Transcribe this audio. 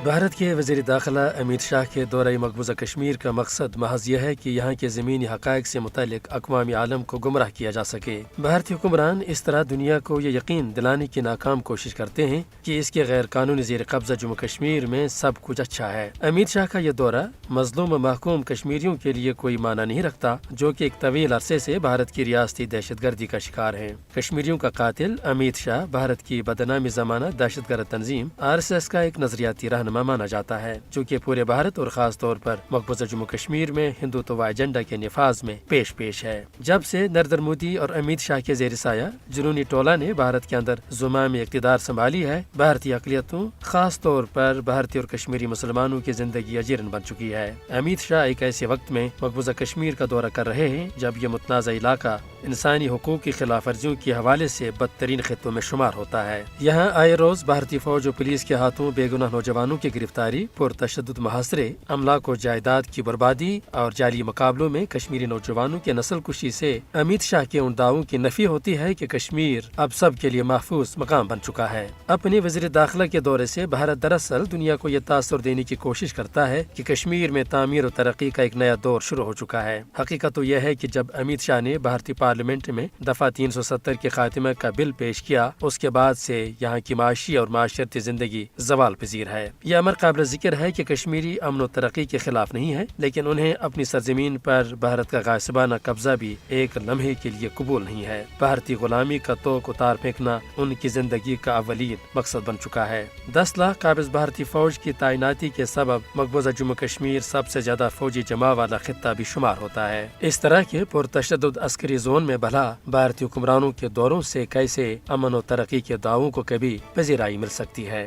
بھارت کے وزیر داخلہ امت شاہ کے دورہ مقبوضہ کشمیر کا مقصد محض یہ ہے کہ یہاں کے زمینی حقائق سے متعلق اقوام عالم کو گمراہ کیا جا سکے۔ بھارتی حکمران اس طرح دنیا کو یہ یقین دلانے کی ناکام کوشش کرتے ہیں کہ اس کے غیر قانونی زیر قبضہ جموں کشمیر میں سب کچھ اچھا ہے۔ امت شاہ کا یہ دورہ مظلوم و محکوم کشمیریوں کے لیے کوئی معنی نہیں رکھتا، جو کہ ایک طویل عرصے سے بھارت کی ریاستی دہشت گردی کا شکار ہیں۔ کشمیریوں کا قاتل امت شاہ بھارت کی بدنامی زمانہ دہشت گرد تنظیم RSS کا ایک نظریاتی رہنما مانا جاتا ہے، جو کہ پورے بھارت اور خاص طور پر مقبوضہ جموں کشمیر میں ہندوتوا ایجنڈا کے نفاذ میں پیش ہے۔ جب سے نریندر مودی اور امت شاہ کے زیر سایہ جنونی ٹولہ نے بھارت کے اندر زمام اقتدار سنبھالی ہے، بھارتی اقلیتوں خاص طور پر بھارتی اور کشمیری مسلمانوں کی زندگی اجیرن بن چکی ہے۔ امت شاہ ایک ایسے وقت میں مقبوضہ کشمیر کا دورہ کر رہے ہیں جب یہ متنازع علاقہ انسانی حقوق کی خلاف ورزیوں کے حوالے سے بدترین خطوں میں شمار ہوتا ہے۔ یہاں آئے روز بھارتی فوج و پولیس کے ہاتھوں بے گناہ نوجوانوں کی گرفتاری، پرتشدد محاصرے، املاک و جائیداد کی بربادی اور جعلی مقابلوں میں کشمیری نوجوانوں کی نسل کشی سے امت شاہ کے ان دعووں کی نفی ہوتی ہے کہ کشمیر اب سب کے لیے محفوظ مقام بن چکا ہے۔ اپنے وزیر داخلہ کے دورے سے بھارت دراصل دنیا کو یہ تاثر دینے کی کوشش کرتا ہے کہ کشمیر میں تعمیر و ترقی کا ایک نیا دور شروع ہو چکا ہے۔ حقیقت تو یہ ہے کہ جب امت شاہ نے بھارتی پارلیمنٹ میں دفعہ 370 کے خاتمے کا بل پیش کیا، اس کے بعد سے یہاں کی معاشی اور معاشرتی زندگی زوال پذیر ہے۔ یہ امر قابل ذکر ہے کہ کشمیری امن و ترقی کے خلاف نہیں ہے، لیکن انہیں اپنی سرزمین پر بھارت کا غاصبانہ قبضہ بھی ایک لمحے کے لیے قبول نہیں ہے۔ بھارتی غلامی کا توق اتار پھینکنا ان کی زندگی کا اولین مقصد بن چکا ہے۔ 10 لاکھ قابض بھارتی فوج کی تعیناتی کے سبب مقبوضہ جموں کشمیر سب سے زیادہ فوجی جمع والا خطہ بھی شمار ہوتا ہے۔ اس طرح کے پرتشدد عسکری زون میں بھلا بھارتی حکمرانوں کے دوروں سے کیسے امن و ترقی کے دعووں کو کبھی پذیرائی مل سکتی ہے؟